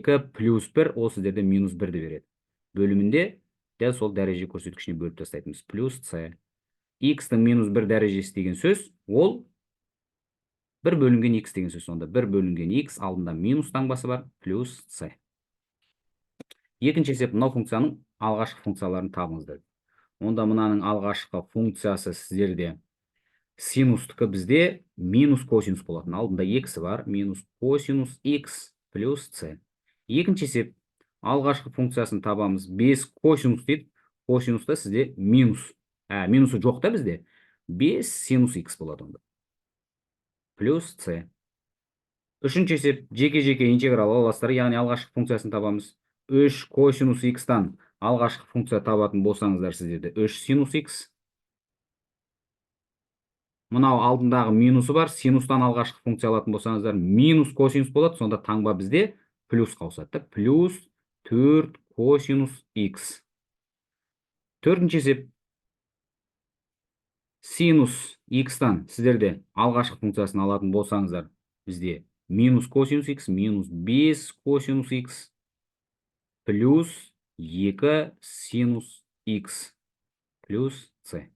2 плюс 1 ол сіздерде минус 1-ді береді. Бөлімінде дәл сол дәреже көрсеткішіне бөліп тастайтынбыз. Плюс С. X-тің минус 1 дәрежесі деген сөз, ол 1 бөлінген X деген сөз. Сонда 1 бөлінген X алдында минус таңбасы бар, плюс С. Екінші есеп, мынау функцияның алғашқы функцияларын табыңыздар. Онда мынаның алғашқы функциясы сіздерде синустікі бізде минус косинус болатын. Алдында X бар, минус косинус X плюс С. Екінші есеп, алғашқы функциясын табамыз. 5 косинус дейді. Косинуста сізде минус. Минусы жоқ та бізде. 5 синус X болады онда. Плюс С. Үшінші есеп, жеке-жеке интеграл аласыздар, яғни алғашқы функциясын табамыз. 3 косинус X-тан алғашқы функция табатын болсаңыздар сіздерде 3 синус X. Мынау алдындағы минусы бар, синустан алғашқы функция алатын болсаңыздар минус косинус болады, сонда таңба бізде плюсқа ауысады. Плюс 4 косинус X. Төртінші есеп, синус X-тан сіздерде алғашқы функциясын алатын болсаңыздар бізде минус косинус X, минус 5 косинус X плюс 2 синус X плюс С.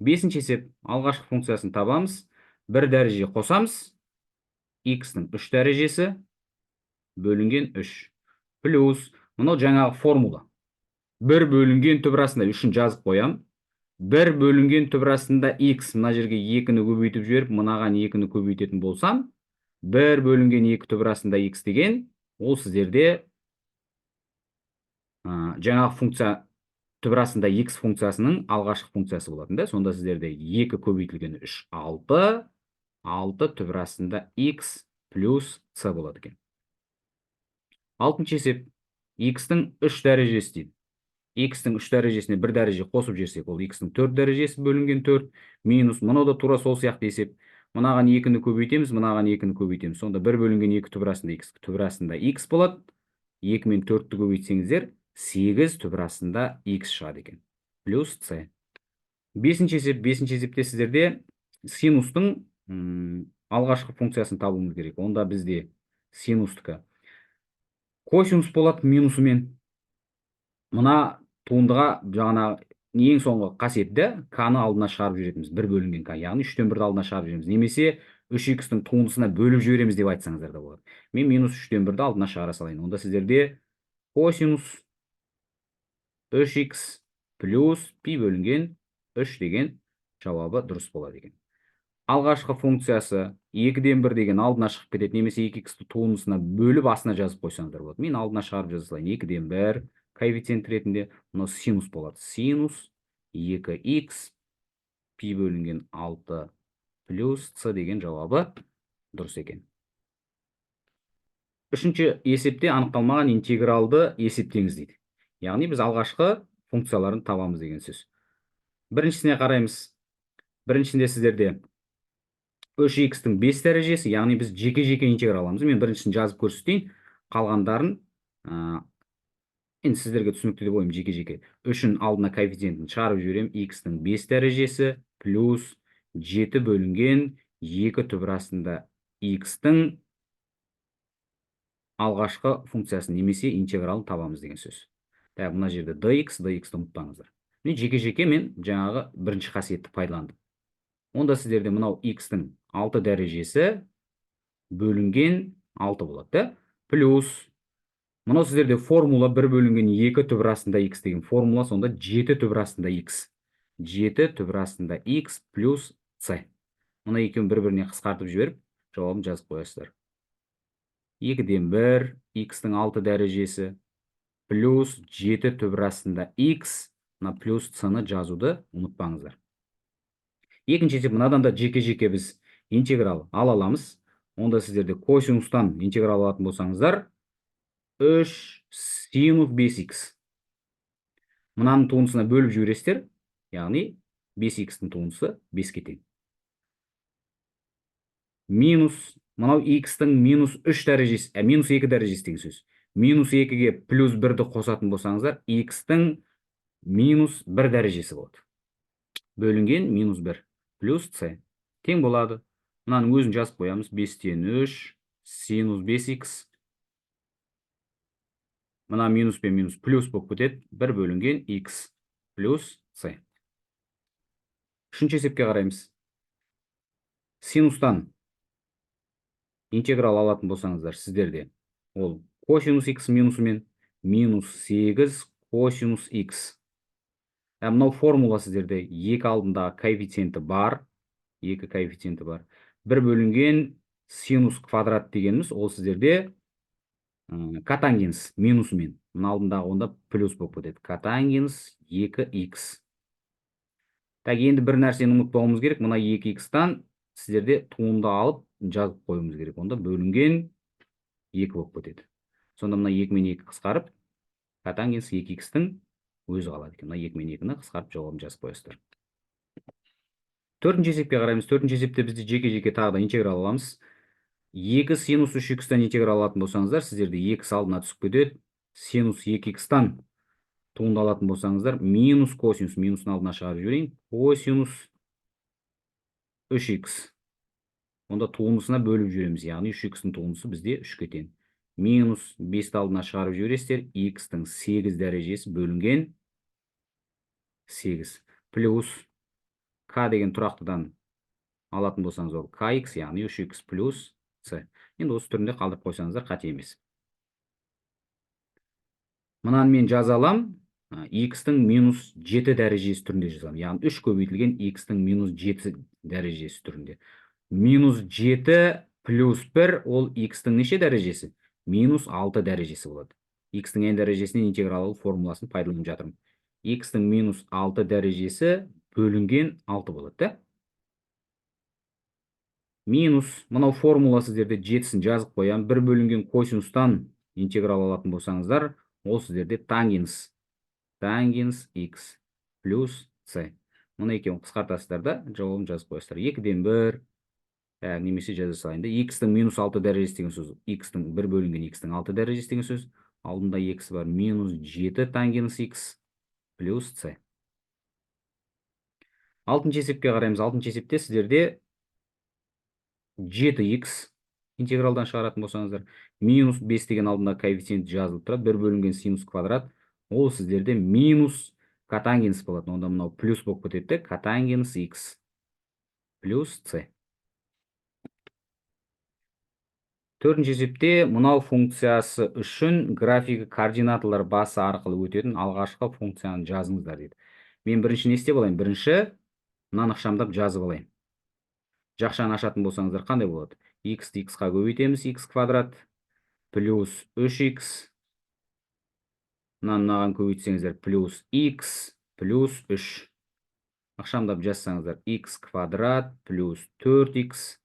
Бесінші есеп, алғашқы функциясын табамыз. Бір дәреже қосамыз. X-тің 3 дәрежесі бөлінген 3. Плюс, мынау жаңағы формула. 1 бөлінген түбір астында 3-ін жазып қоям. 1 бөлінген түбір астында X, мына жерге 2-ні көбейтіп жіберіп, мынаған 2-ні көбейтетін болсам, 1 бөлінген 2 түбір астында X деген, ол сіздерде жаңағы функция түбір астында X функциясының алғашқы функциясы болатын да. Сонда сіздерде 2 көбейтілген 3, 6, 6 түбір астында X плюс С болады екен. Алтыншы есеп, X-тің 3 дәрежесі дейді. X-тің 3 дәрежесіне 1 дәреже қосып жерсек, ол X-тің 4 дәрежесі бөлінген 4, минус, мұнау да тура сол сияқты есеп. Мынаған 2-ні көбейтеміз, мынаған 2-ні көбейтеміз. Сонда 1 бөлінген 2 түбір астында X, түбір астында X болады. 2 мен 4-ті көбейтсеңіздер, 8 түбір астында X шығады екен. Плюс С. Бесінші есепте сіздерде синустың алғашқы функциясын табуымыз керек. Онда бізде синустікі косинус болады минусымен. Мына туындыға жаңа ең соңғы қасиетті К-ны алдына шығарып жүретіміз. 1 бөлінген К, яғни 3-тен 1-ді алдына шығарып жүреміз. Немесе 3X-тің туындысына бөліп жібереміз деп айтсаңыздар да болады. Мен минус 3-тен 1-ді алдына шығара салайын. Онда сіздерде косинус 3X плюс пи бөлінген 3 деген жауабы дұрыс болады екен. Алғашқы функциясы 2-ден 1 деген алдына шығып кетеді, немесе 2X-ті туындысына бөліп астына жазып қойсаңыздар болады. Мен алдына шығарып жаза салайын. 2-ден 1 коэффициент ретінде мына синус болады. Синус 2X пи бөлінген 6 плюс С деген жауабы дұрыс екен. Үшінші есепте анықталмаған интегралды есептеңіз дейді. Яғни біз алғашқы функцияларын табамыз деген сөз. Біріншісіне қараймыз. Біріншісінде сіздерде 3X-тің 5 дәрежесі, яғни біз жеке-жеке интеграл аламыз. Мен біріншісін жазып көрсетейін. Қалғандарын енді сіздерге түсінікті деп ойым жеке-жеке. 3-ін алдына коэффициентін шығарып жіберем. X-тің 5 дәрежесі плюс 7 бөлінген 2 түбір астында X-тің алғашқы функциясын немесе интегралын табамыз деген сөз. Мына жерде dx-ді ұмытпаңыздар. Мен жеке-жеке мен жаңағы бірінші қасиетті пайдаландым. Онда сіздерде мынау X-тің 6 дәрежесі бөлінген 6 болады. Плюс, мынау сіздерде формула 1 бөлінген 2 түбір астында X деген формула, сонда 7 түбір астында X. 7 түбір астында X плюс С. Мұны екеуін бір-біріне қысқартып жіберіп, жауабын жазып қоясыздар. 2-ден 1, X-тің 6 дәрежесі плюс 7 түбір астында X, плюс С-ны жазуды ұмытпаңыздар. Екінші есеп, мынадан да жеке-жеке біз интеграл ала аламыз. Онда сіздерде косинустан интеграл алатын болсаңыздар, 3 синус 5X. Мынаның туындысына бөліп жібересіздер, яғни 5X-тің туындысы 5-ке тең. Минус, мынау X-тің минус 3 дәрежесі, минус 2 дәрежесі деген сөз. Минус 2-ге плюс 1-ді қосатын болсаңыздар, X-тің минус 1 дәрежесі болады. Бөлінген минус 1 плюс С. Тең болады. Мынаның өзін жазып қоямыз. 5-тен 3 синус 5X Мына минус пен минус плюс болып кетеді. 1 бөлінген x плюс c. Үшінші есепке қараймыз. Синустан интеграл алатын болсаңыздар, сіздерде ол косинус x минусымен минус 8 косинус x. Мынау формула сіздерде екі алдындағы коэффициенті бар. 2 коэффициенті бар. 1 бөлінген синус квадрат дегеніміз, ол сіздерде котангенс минусымен. Мына алдындағы онда плюс болып кетеді. Котангенс 2x. Так, енді бір нәрсені ұмытпауымыз керек. Мына 2x-тан сіздерде туынды алып жазып қоюымыз керек. Онда бөлінген 2 болып кетеді. Сонда мына 2 мен 2 қысқарып, котангенс 2x-тің өзі қалады екен. Мына 2 мен 2-ні қысқарып жауабын жазып қойасыздар. Төртінші есепке қараймыз. Төртінші есепте бізде жеке-жеке тағы да интеграл аламыз. 2 синус 3x-тан интеграл алатын болсаңыздар, сіздерде x алдына түсіп кетеді. Синус 2x-тан туынды алатын болсаңыздар, минус косинус, минустың алдына шығарып жіберейін, косинус 3x. Онда туындысына бөліп жібереміз, яғни 3x-тің туындысы бізде 3-ке тең. Минус 5-ті алдына шығарып жібересіздер, x-тің 8 дәрежесі бөлінген 8. Плюс k деген тұрақтыдан алатын болсаңыз, ол kx, яғни 3x плюс c. Енді осы түрінде қалдырып қойсаңыздар қате емес. Мынаны мен жаза алам, x-тің минус 7 дәрежесі түрінде жазам. Яғни 3 көбейтілген x-тің минус 7 дәрежесі түрінде. Минус 7 плюс 1, ол x-тің неше дәрежесі? Минус 6 дәрежесі болады. X-тің n дәрежесінен интеграл формуласын пайдаланып жатырмын. X-тің минус 6 дәрежесі бөлінген 6 болады, да? Минус, мынау формула сіздерде 7-сін жазып қоям. 1 бөлінген косинустан интеграл алатын болсаңыздар, ол сіздерде тангенс x плюс c. Мұны екеуін қысқартасыздар да, жауабын жазып қоясыздар. 2-ден 1, немесе жаза салайын да. X-тің минус 6 дәрежесі деген сөз. X-тің 1 бөлінген x-тің 6 дәрежесі деген сөз. Алдында x бар, минус 7 тангенс x плюс c. Алтыншы есепке қараймыз. Алтыншы есепте сіздерде 7x интегралдан шығаратын болсаңыздар, минус 5 деген алдында коэффициент жазылып тұрады, 1 бөлінген синус квадрат, ол сіздерде минус котангенс болады. Онда мынау плюс болып кетеді, котангенс x плюс c. Төртінші есепте мынау функциясы үшін графигі координаталар басы арқылы өтетін алғашқы функцияны жазыңыздар дейді. Мен бірінші не істеп алайын? Бірінші мынаны ықшамдап жазып алайын. Жақшаны ашатын болсаңыздар қандай болады? X-ті x-қа көбейтеміз, x квадрат плюс 3x. Мынаған көбейтсеңіздер плюс x плюс 3. Ықшамдап жазсаңыздар x квадрат плюс 4x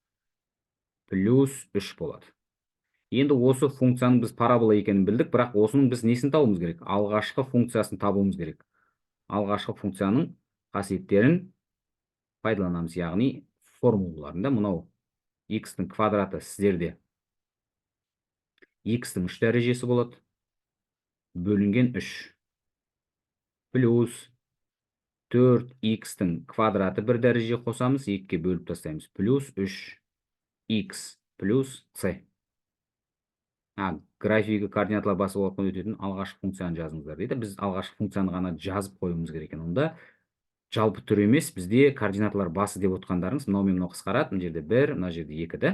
плюс 3 болады. Енді осы функцияның біз парабола екенін білдік, бірақ осының біз несін табуымыз керек? Алғашқы функциясын табуымыз керек. Алғашқы функцияның қасиеттерін пайдаланамыз, яғни формулаларында мынау x-тің квадраты сіздерде x-тің 3 дәрежесі болады, бөлінген 3 плюс 4x-тің квадраты 1 дәреже қосамыз, 2-ке бөліп тастаймыз, плюс 3x плюс c. Графигі координаталар басы арқылы өтетін алғашқы функцияны жазыңыздар дейді. Біз алғашқы функцияны ғана жазып қоюымыз керек екен. Онда жалпы түр емес, бізде координаталар басы деп отқандарыңыз, мынау мен мынау қысқарады, мына жерде 1, мына жерде 2-ді.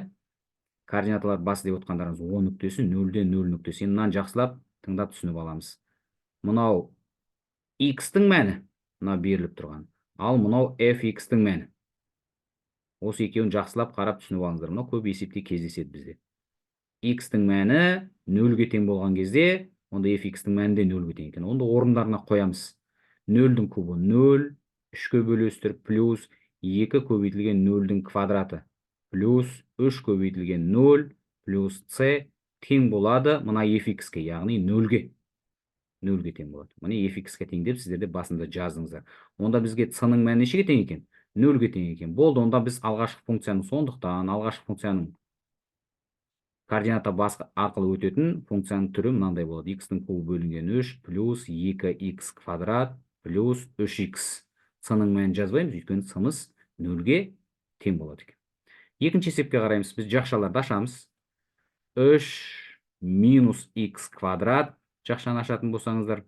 Координаталар басы деп отқандарыңыз 10 нүктесі, 0-ден 0 нүктесі. Енді мынаны жақсылап тыңдап түсініп аламыз. Мынау x-тің мәні, мынау беріліп тұрған. Ал мынау fx-тің мәні. Осы екеуін жақсылап қарап түсініп алыңыздар. Мынау көп есепте кездеседі бізде. X-тің мәні 0-ге тең болған кезде, онда fx-тің мәні де 0-ге тең екен. Онда орындарына қоямыз. 0-дің кубы 0, 3-ке бөлістіріп, плюс 2 көбейтілген 0-дің квадраты, плюс 3 көбейтілген 0, плюс c тең болады мына fx-ке, яғни 0-ге. 0-ге тең болады. Міне fx-ке тең деп сіздерде басында жаздыңыздар. Онда бізге c-ның мәні нешеге тең екен? 0-ге тең екен. Болды, онда біз алғашқы функцияның, сондықтан алғашқы функцияның координата басы арқылы өтетін функцияның түрі мынандай болады. X-тің кубы бөлінген 3 плюс 2x квадрат плюс 3x. С-ның мәнін жазбаймыз, өйткені с-ымыз 0-ге тең болады екен. Екінші есепке қараймыз. Біз жақшаларды ашамыз. 3 минус x квадрат жақшаны ашатын болсаңыздар.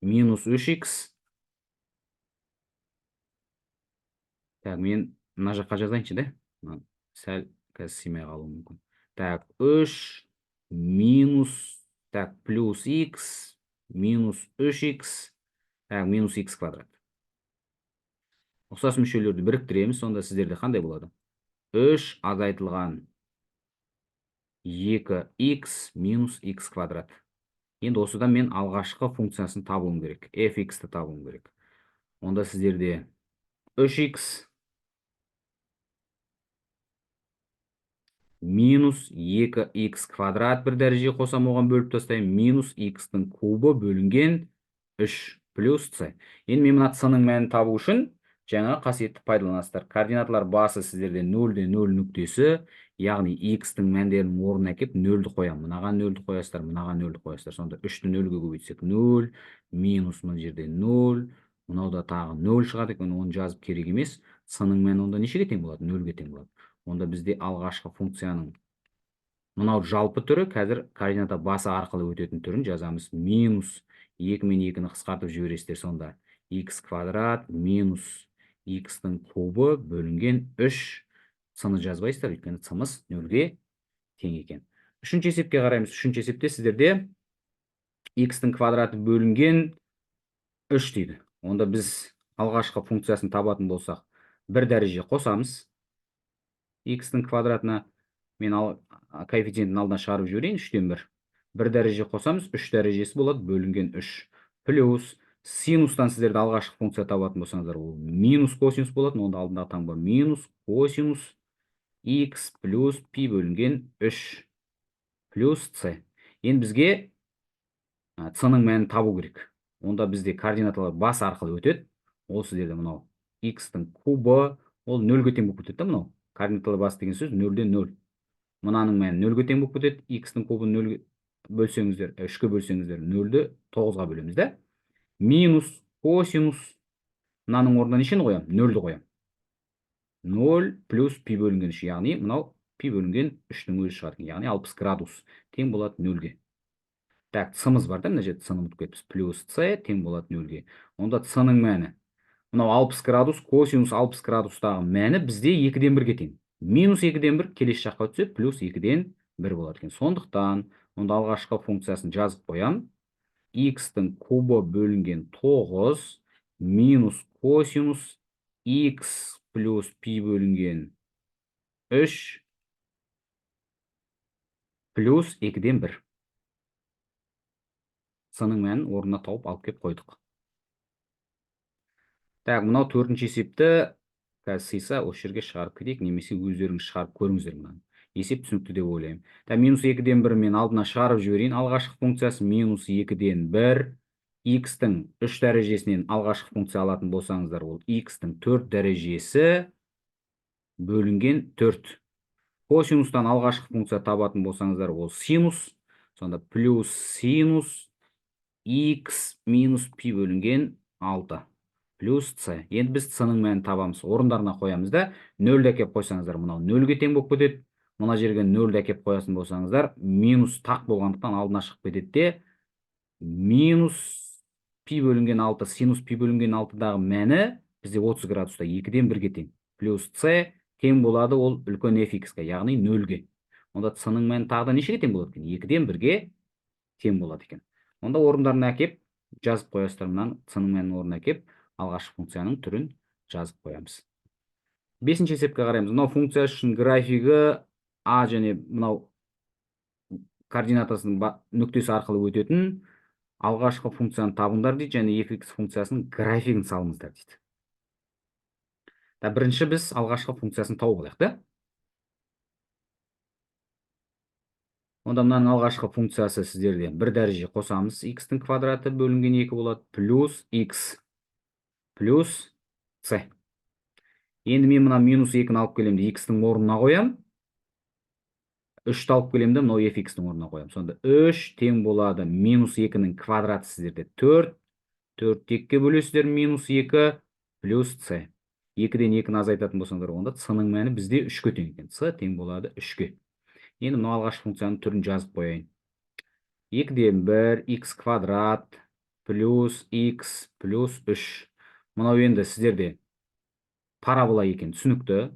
Минус 3х. Так, мен мына жаққа жазайыншы да. Сәл қазір сыймай қалуы мүмкін. Так, 3 минус, так, плюс х минус 3х, так, минус х квадрат. Ұқсас мүшелерді біріктіреміз, сонда сіздерде қандай болады? 3 азайтылған 2х минус х квадрат. Енді осыдан мен алғашқы функциясын табуым керек. fx-ті табуым керек. Онда сіздерде 3х минус 2х квадрат бір дәреже қосам, оған бөліп тастаймын. Минус х-тың кубы бөлінген 3 плюс с. Енді мен мына с-ның мәнін табу үшін жаңа қасиетті пайдаланасыздар. Координаталар басы сіздерде 0-де 0 нүктесі, яғни х-тың мәндерінің орнына әкеп 0-ді қоямын. Мынаған 0-ді қоясыздар, мынаған 0-ді қоясыздар. Сонда 3-ті 0-ге көбейтсек 0, минус мына жерде 0, мынауда тағы 0 шығады екен, оны жазып керек емес. С-ның мәні онда нешеге тең болады? 0-ге тең болады. Онда бізде алғашқы функцияның мынау жалпы түрі, қазір координата басы арқылы өтетін түрін жазамыз. Минус 2 мен 2-ні қысқартып жібересіздер, сонда х квадрат минус х-тың кубы бөлінген 3. С-ны жазбайсыздар, өйткені с-мыз 0-ге тең екен. Үшінші есепке қараймыз. Үшінші есепте сіздерде х-тың квадраты бөлінген 3 дейді. Онда біз алғашқы функциясын табатын болсақ, бір дәреже қосамыз. Х-тың квадратына мен коэффициентін алдына шығарып жіберейін, 3-тен 1. Бір дәреже қосамыз, 3 дәрежесі болады, бөлінген 3. Плюс синустан сіздерді алғашқы функция табатын болсаңыздар, ол минус косинус болатын, онда алдында таңба минус косинус х плюс пи бөлінген 3 плюс с. Енді бізге с-ның мәнін табу керек. Онда бізде координаталар бас арқылы өтеді. Ол сіздерде мынау х-тың кубы, ол 0-ге тең болып кетеді, мынау. Координаталар бас деген сөз 0-ден 0. Мынаның мәні 0-ге тең болып кетеді. Х-тың кубын 0-ге бөлсеңіздер, 3-ге бөлсеңіздер 0-ді 9-ға бөлеміз да. Минус косинус, мынаның орнына нешені қоям? 0-ді қоям. 0 плюс пи бөлінген 3, яғни мынау пи бөлінген 3-дің өзі шығады, яғни 60 градус тең болады 0-ге. Так, с-мыз бар да, мына жерде с-ны ұмытып кетіппіз. Плюс с тең болады 0-ге. Онда с-ның мәні мынау 60 градус, косинус 60 градустағы мәні бізде 2-ден 1-ге тең. Минус 2-ден 1 келесі жаққа өтсе, плюс 2-ден 1 болады екен. Сондықтан, онда алғашқы функциясын жазып қоям. Х-тың кубы бөлінген 9 минус косинус х плюс пи бөлінген 3 плюс 2-ден 1. С-ның мәнін орнына тауып алып кеп қойдық. Так, мынау төртінші есепті қазір сыйса осы жерге шығарып кетейік, немесе өздеріңіз шығарып көріңіздер мынаны. Есеп түсінікті деп ойлаймын. Так, минус 2-ден 1 мен алдына шығарып жіберейін. Алғашқы функциясы минус 2-ден 1. Х-тың 3 дәрежесінен алғашқы функция алатын болсаңыздар, ол х-тың 4 дәрежесі бөлінген 4. Косинустан алғашқы функция табатын болсаңыздар, ол синус. Сонда плюс синус х минус пи бөлінген 6. Плюс с. Енді біз с-ның мәнін табамыз. Орындарына қоямыз да. 0-ді әкеп қойсаңыздар, мынау 0-ге тең болып кетеді. Мына жерге 0-ді әкеп қоясын болсаңыздар, минус тақ болғандықтан алдына шығып кетеді де. Минус пи бөлінген 6, синус пи бөлінген 6-дағы мәні бізде 30 градуста 2-ден 1-ге тең. Плюс с тең болады ол үлкен fx-ға, яғни 0-ге. Онда с-ның мәні тағы да нешеге тең болады екен? 2-ден 1-ге тең болады екен. Онда орындарына әкеп жазып қоясыздар, мынаны с-ның мәнін орнына әкеп алғашқы функцияның түрін жазып қоямыз. 5-ші есепке қараймыз. Мынау функция үшін графигі а және мынау координатасының нүктесі арқылы өтетін алғашқы функцияны табыңдар дейді, және fx функциясының графигін салыңыздар дейді. Бірінші біз алғашқы функциясын тауып алайық та. Онда мынаның алғашқы функциясы сіздерде бір дәреже қосамыз, х-тың квадраты бөлінген 2 болады, плюс х плюс с. Енді мен мына минус 2-ні алып келемді, х-тың орнына қоям. 3-ті алып келемді, мынау fx-тің орнына қоям. Сонда 3 тең болады минус 2-нің квадраты сіздерде 4. 4 текке бөлесіздер, минус 2 плюс с. 2-ден 2-ні азайтатын болсаңдар, онда с-ның мәні бізде 3-ге тең екен. С тең болады 3-ге. Енді мынау алғашқы функцияның түрін жазып қояйын. 2-ден 1 x квадрат плюс x плюс 3. Мынау енді сіздерде парабола екен түсінікті.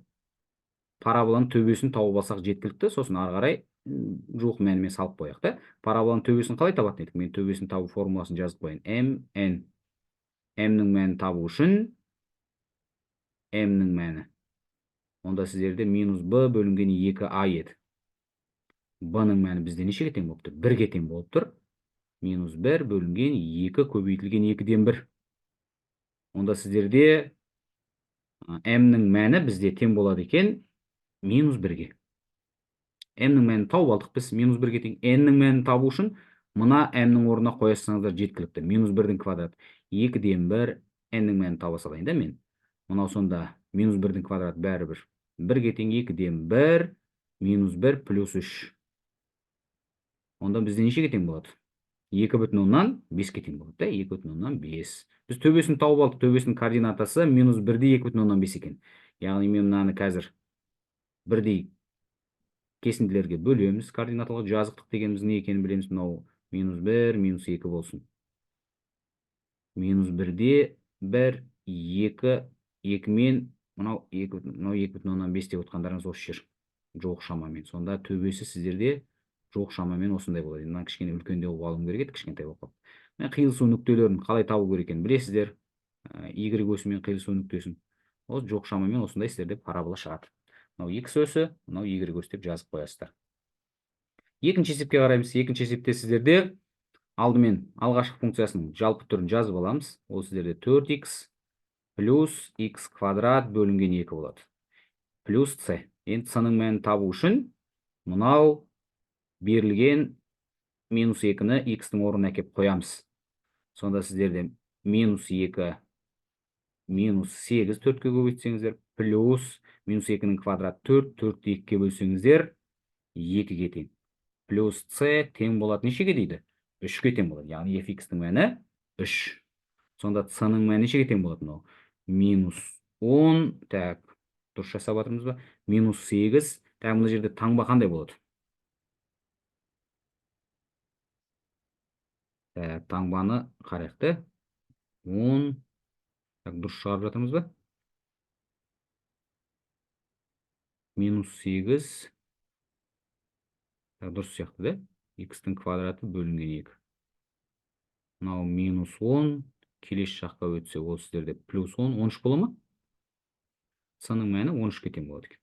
Параболаның төбесін тауып алсақ жеткілікті. Сосын ары қарай жуық мәнімен салып қояйық та. Параболаның төбесін қалай табатын едік? Мен төбесін табу формуласын жазып қояйын. mn. Mнің мәнін табу үшін mнің мәні. Онда сіздерде минус b бөлінген 2a еді. b-ның мәні бізде нешеге тең болып тұр? 1-ге тең болып тұр. Минус 1 бөлінген 2 көбейтілген 2-ден 1. Онда сіздерде mнің мәні бізде тең болады екен минус 1-ге. Mнің мәнін тауып алдық біз, минус 1-ге тең. Nнің мәнін табу үшін мына mнің орнына қоя салсаңыздар жеткілікті. Минус 1-дің квадраты 2-ден 1, nнің мәнін таба салайын да мен. Мынау сонда минус 1-дің квадраты бәрібір 1-ге тең 2-ден 1, минус 1 плюс 3. Онда бізде нешеге тең болады? 2,5-ке тең болады да, 2,5. Біз төбесін тауып алдық, төбесінің координатасы минус 1-де 2,5 екен. Яғни мен мынаны қазір бірдей кесінділерге бөлеміз. Координаталық жазықтық дегеніміз не екенін білеміз. Мынау минус 1, минус 2 болсын. Минус 1-де 1, 2, 2 мен мынау 2,5 деп отқандарыңыз осы жер. Жоқ шамамен. Сонда төбесі сіздерде жоқ шамамен осындай болады. Мына кішкене үлкендеу алуым керек еді, кішкентай болып қалды. Мен қиылысу нүктелерін қалай табу керек екенін білесіздер. Y өсімен қиылысу нүктесін. Ол жоқ шамамен осындай сіздерде парабола шығады. Мынау x өсі, мынау y өсі деп жазып қоясыздар. Екінші есепке қараймыз. Екінші есепте сіздерде алдымен алғашқы функциясының жалпы түрін жазып аламыз. Ол сіздерде 4x плюс x квадрат бөлінген 2 болады. Плюс c. Енді c-ның мәнін табу үшін мынау берілген минус 2-ні x-дің орнына әкеп қоямыз. Сонда сіздерде минус 2 минус 8 4-ке көбейтсеңіздер, плюс минус 2-ның квадрат 4, 4-ті 2-ке бөлсеңіздер, 2-ге тең. Плюс c тең болады нешеге дейді? 3-ке тең болады. Яғни fx-дің мәні 3. Сонда c-ның мәні нешеге тең болады мынау? Минус 10, так, дұрыс жасап жатырмыз ба? Минус 8, так, мына жерде таңба қандай болады? Таңбаны қарайық. 10, так, дұрыс шығарып жатырмыз ба? Минус 8, дұрыс сияқты да? X-дің квадраты бөлінген 2. Мынау минус 10, келесі жаққа өтсе, ол сіздерде плюс 10, 13 бола ма? C-ның мәні 13-ке тең болады екен.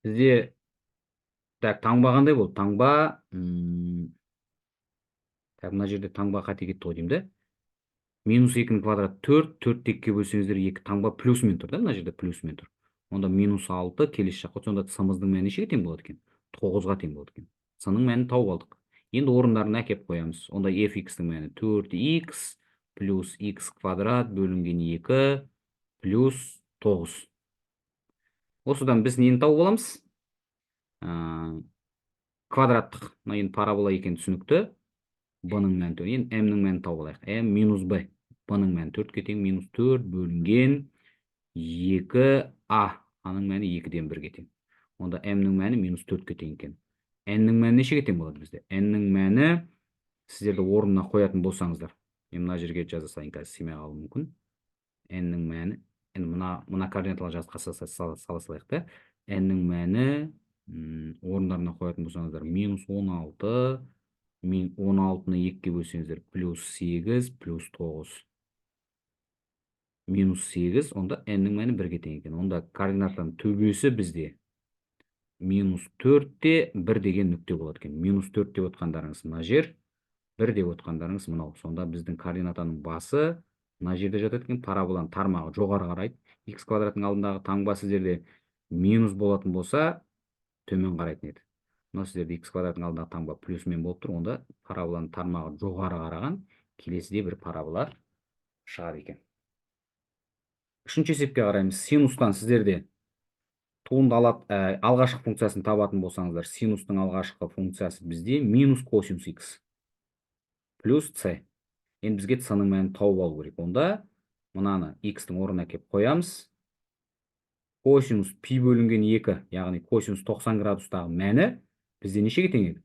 Бізде так, таңба қандай болды? Таңба, так, мына жерде таңба қате кетті ғой деймін да. Минус 2-ның квадраты 4, 4-ті 2-ке бөлсеңіздер 2, таңба плюсмен тұр да, мына жерде плюсмен тұр. Онда минус 6 келесі жаққа, сонда c-мыздың мәні нешеге тең болады екен? 9-ға тең болады екен. C-ның мәнін тауып алдық. Енді орындарына әкеп қоямыз. Онда fx-дің мәні 4x плюс x квадрат бөлінген 2 плюс 9. Осыдан біз нені тауып аламыз? Квадраттық. Мына енді парабола екен түсінікті. B-ның мәні 4. Енді m-ның мәнін тауып алайық. m минус b. B-ның мәні 4-ке тең, минус 4 бөлінген 2a. A-ның мәні 2-ден 1-ге тең. Онда m-ның мәні минус 4-ке тең екен. N-ның мәні нешеге тең болады бізде? N-ның мәні сіздерді орнына қоятын болсаңыздар. Мен мына жерге жаза салайын, қазір симай қалуы мүмкін. N-ның мәні, енді мына координаталы жазыққа сала салайық та. N-ның мәні орындарына қоятын болсаңыздар, минус 16, 16-ны 2-ке бөлсеңіздер, плюс 8, плюс 9. Минус 8, онда n-ның мәні 1-ге тең екен. Онда координаттың төбесі бізде минус 4-те 1 деген нүкте болады екен. Минус 4 деп отқандарыңыз мына жер, 1 деп отқандарыңыз мынау. Сонда біздің координатаның басы мына жерде жатады екен. Параболаның тармағы жоғары қарайды. X квадратының алдындағы таңба сіздерде минус болатын болса, төмен қарайтын еді. Мына сіздерде x квадратының алдындағы таңба плюсмен болып тұр. Онда параболаның тармағы жоғары қараған. Келесіде бір парабола шығады екен. Үшінші есепке қараймыз. Синустан сіздерде туынды алғашқы функциясын табатын болсаңыздар, синустың алғашқы функциясы бізде минус косинус x плюс c. Енді бізге c-ның мәнін тауып алу керек. Онда мынаны x-тің орнына келіп қоямыз. Косинус пи бөлінген 2, яғни косинус 90 градустағы мәні бізде нешеге тең еді?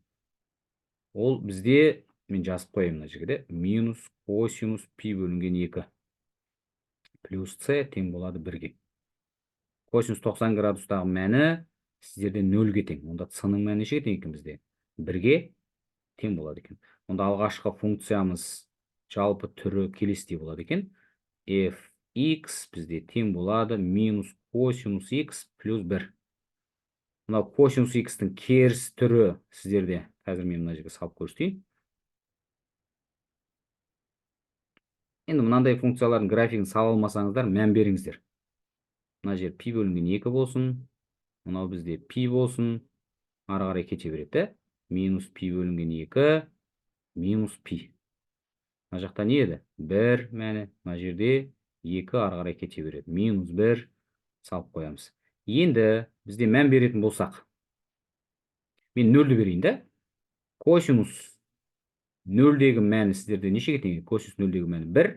Ол бізде, мен жазып қояйын мына жерге, минус косинус пи бөлінген 2 плюс c тең болады 1-ге. Косинус 90 градустағы мәні сіздерде 0-ге тең. Онда c-ның мәні нешеге тең екен бізде? 1-ге тең болады екен. Онда алғашқы функциямыз жалпы түрі келесідей болады екен. fx бізде тең болады минус косинус x плюс 1. Мынау косинус x-тің керіс түрі сіздерде, қазір мен мына жерге салып көрсетейін. Енді мынандай функциялардың графигін сала алмасаңыздар, мән беріңіздер. Мына жер пи бөлінген 2 болсын, мынау бізде пи болсын, ары қарай кете береді. Минус пи бөлінген 2, минус пи. Мына жақта не еді? 1 мәні, мына жерде 2 ары қарай кете береді. Минус 1 салып қоямыз. Енді бізде мән беретін болсақ, мен 0-ді берейін да. Косинус 0-дегі мәні сіздерде нешеге тең? Косинус 0-дегі мәні 1.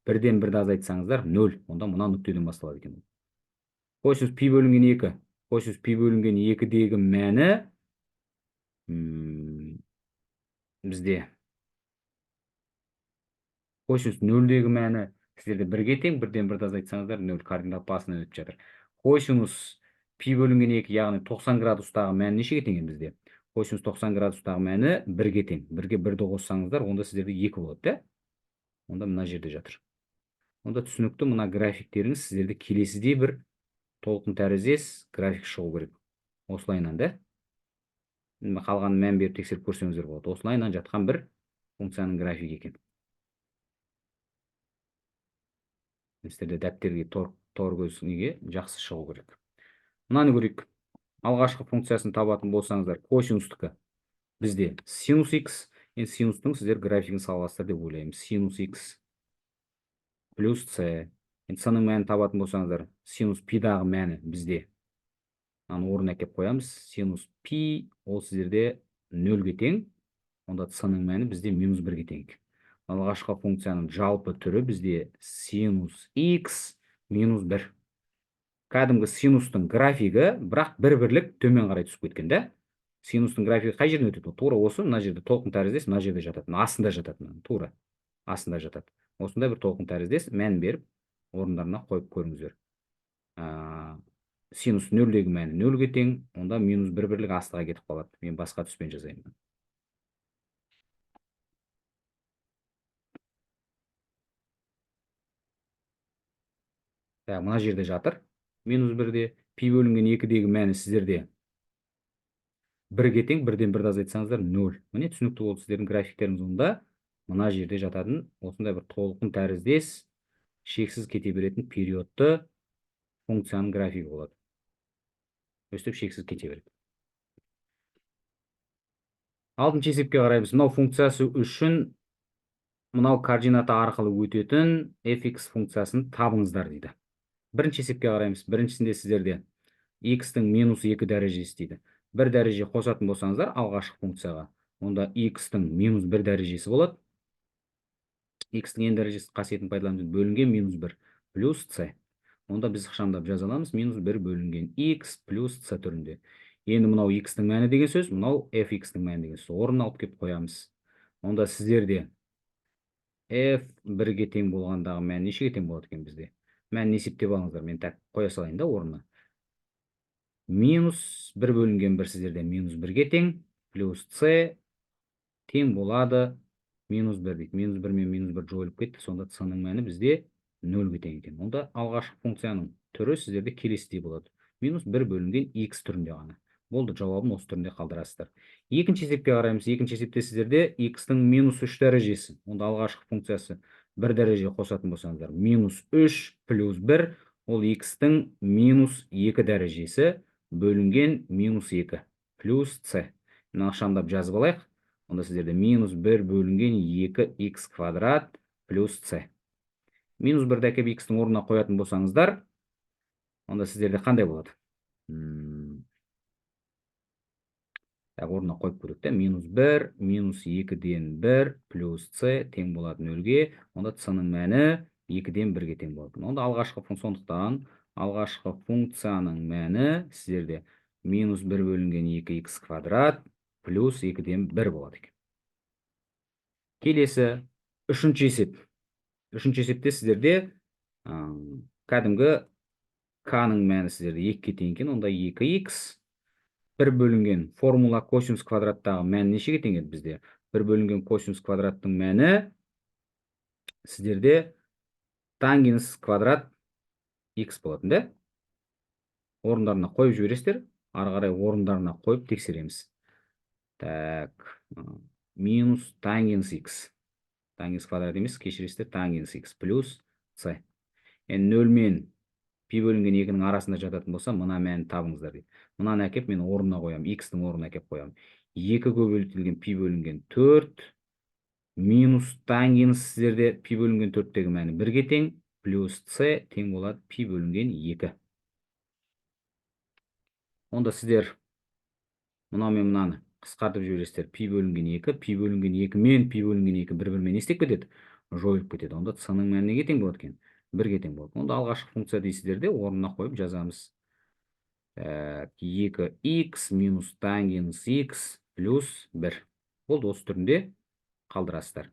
1-ден 1-ді азайтсаңыздар 0. Онда мына нүктеден басталады екен. Косинус пи бөлінген 2. Косинус пи бөлінген 2-дегі мәні бізде косинус 0-дегі мәні сіздерде 1-ге тең. 1-ден 1-ді азайтсаңыздар 0. Координат басынан өтіп жатыр. Косинус пи бөлінген 2, яғни 90 градустағы мәні нешеге тең бізде? Косинус 90 градустағы мәні 1-ге тең. 1-ге 1-ді қоссаңыздар, онда сіздерде 2 болады, да? Онда мына жерде жатыр. Онда түсінікті мына графиктеріңіз сіздерде келесідей бір толқын тәріздес график шығу керек. Осылайынан, да? Қалған мән беріп тексеріп көрсеңіздер болады. Осылайынан жатқан бір функцияның график екен. Сіздерде дәптерге тор көз неге жақсы шығу керек. Мынаны көрейік. Алғашқы функциясын табатын болсаңыздар, косинустікі бізде синус x. Енді синустың сіздер графигін саласыздар деп ойлаймыз. Синус x плюс c. Енді c-ның мәнін табатын болсаңыздар, синус пи-дағы мәні бізде орнына әкеп қоямыз. Синус пи ол сіздерде 0-ге тең. Онда c-ның мәні бізде минус 1-ге тең. Алғашқы функцияның жалпы түрі бізде синус x минус 1. Кәдімгі синустың графигі, бірақ бір-бірлік төмен қарай түсіп кеткен, да? Синустың графигі қай жерден өтеді? Тура осы, мына жерде толқын тәріздес, мына жерде жатады. Астында жатады, тура астында жатады. Осындай бір толқын тәріздес, мән беріп, орындарына қойып көріңіздер. Синус 0-дегі мәні 0-ге тең, онда минус 1 бірлік астыға кетіп қалады. Мен басқа түспен жазайын. Мына жерде жатыр. Минус 1-де, пи бөлінген 2-дегі мәні сіздерде 1-ге тең, 1-ден 1-ді азайтсаңыздар 0. Міне түсінікті болды сіздердің графиктеріңіз. Онда мына жерде жататын осындай бір толқын тәріздес, шексіз кете беретін периодты функцияның графигі болады. Өстіп шексіз кете береді. Алтыншы есепке қараймыз. Мынау функциясы үшін мынау координаты арқылы өтетін fx функциясын табыңыздар дейді. Бірінші есепке қараймыз. Біріншісінде сіздерде x-тің минус 2 дәрежесі дейді. 1 дәреже қосатын болсаңыздар алғашқы функцияға, онда x-тің минус 1 дәрежесі болады. X-тің n дәрежесі қасиетін пайдаланып бөлінген минус 1 плюс c. Онда біз ықшамдап жаза аламыз минус 1 бөлінген x плюс c түрінде. Енді мынау x-тің мәні деген сөз, мынау fx-тің мәні деген сөз. Орнына алып кеп қоямыз. Онда сіздерде f 1-ге тең болғандағы мәні нешеге тең болады екен бізде? Мәнін есептеп алыңыздар, мен тәк қоя салайын да орнына. Минус 1 бөлінген 1 сіздерде минус 1-ге тең, плюс c тең болады минус 1 дейді. Минус 1 мен минус 1 жойылып кетті, сонда c-ның мәні бізде 0-ге тең екен. Онда алғашқы функцияның түрі сіздерде келесідей болады. Минус 1 бөлінген x түрінде ғана. Болды, жауабын осы түрінде қалдырасыздар. Екінші есепке қараймыз. Екінші есепте сіздерде x-тің минус 3 дәрежесі. Онда алғашқы функциясы 1 дәреже қосатын болсаңыздар, минус 3 плюс 1, ол x-тің минус 2 дәрежесі бөлінген минус 2 плюс c. Ықшамдап жазып алайық. Онда сіздерде минус 1 бөлінген 2x квадрат плюс c. минус 1-ді әкеп x-тің орнына қоятын болсаңыздар, онда сіздерде қандай болады? Орнына қойып көрейік та, минус 1, минус 2-ден 1 плюс c тең болады 0-ге, онда c-ның мәні 2-ден 1-ге тең болады. Онда алғашқы функциялықтан алғашқы функцияның мәні сіздерде минус 1 бөлінген 2x квадрат плюс 2-ден 1 болады екен. Келесі, үшінші есеп. Үшінші есепте сіздерде кәдімгі k-ның мәні сіздерде 2-ге тең екен, онда 2x 1 бөлінген формула косинус квадраттағы мәні нешеге тең еді бізде? 1 бөлінген косинус квадраттың мәні сіздерде тангенс квадрат x болатын, да? Орындарына қойып жібересіздер, ары қарай орындарына қойып тексереміз. Так, минус тангенс x. Тангенс квадрат емес, кешіресіздер, тангенс x плюс c. 0 мен пи бөлінген 2-ның арасында жататын болса, мына мәні табыңыздар дейді. Мынаны әкеп мен орнына қоям, x-тің орнына әкеп қоям. 2 көбейтілген пи бөлінген 4 минус тангенс сіздерде пи бөлінген 4-тегі мәні 1-ге тең, плюс c тең болады пи бөлінген 2. Онда сіздер мынау мен мынаны қысқартып жібересіздер. Пи бөлінген 2, пи бөлінген 2 мен пи бөлінген 2 бір-бірімен не істеп кетеді? Жойылып кетеді. Онда c-ның мәні неге тең болады екен? 1-ге тең болады. Онда алғашқы функция дейсіздер де орнына қойып жазамыз. 2x минус тангенс x плюс 1. Болды, осы түрінде қалдырасыздар.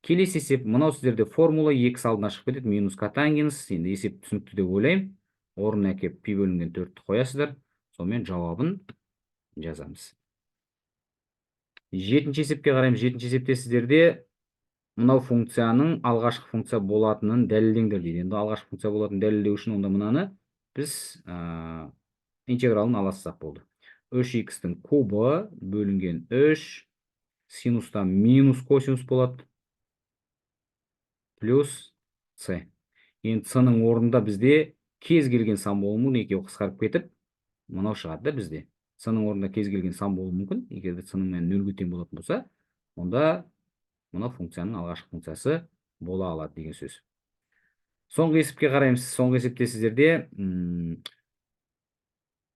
Келесі есеп, мынау сіздерде формула x алдына шығып кетеді, минус котангенс. Енді есеп түсінікті деп ойлаймын. Орнына әкеп пи бөлінген 4-ті қоясыздар. Сонымен жауабын жазамыз. Жетінші есепке қараймыз. Жетінші есепте сіздерде мынау функцияның алғашқы функция болатынын дәлелдеңдер дейді. Енді алғашқы функция болатынын дәлелдеу үшін онда мынаны біз интегралын аласақ болды. 3x-тің кубы бөлінген 3 синустан минус косинус болады плюс c. Енді c-ның орнында бізде кез келген сан болуы мүмкін, екеуі қысқарып кетіп, мынау шығады да бізде. C-ның орнында кез келген сан болуы мүмкін, егер де c-ның мәні 0-ге тең болатын болса, онда мына функцияның алғашқы функциясы бола алады деген сөз. Соңғы есепке қараймыз. Соңғы есепте сіздерде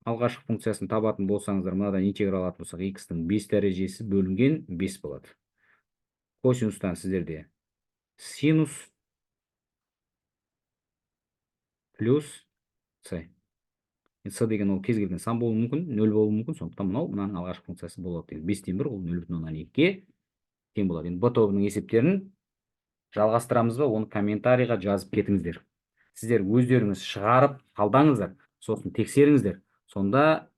алғашқы функциясын табатын болсаңыздар, мынадан интеграл алатын болсақ, x-тің 5 дәрежесі бөлінген 5 болады. Косинустан сіздерде синус плюс c. c деген ол кез келген сан болуы мүмкін, 0 болуы мүмкін, сондықтан мынау мынаның алғашқы функциясы болады. 5-тен 1 ол 0,2-ге тең болады. Енді b тобының есептерін жалғастырамыз ба, оны комментарийға жазып кетіңіздер. Сіздер өздеріңіз шығарып қалдаңыздар, сосын тексеріңіздер. Сонда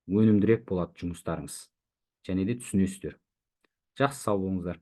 өнімдірек болады жұмыстарыңыз. Және де түсінесіздер. Жақсы, сау болыңыздар.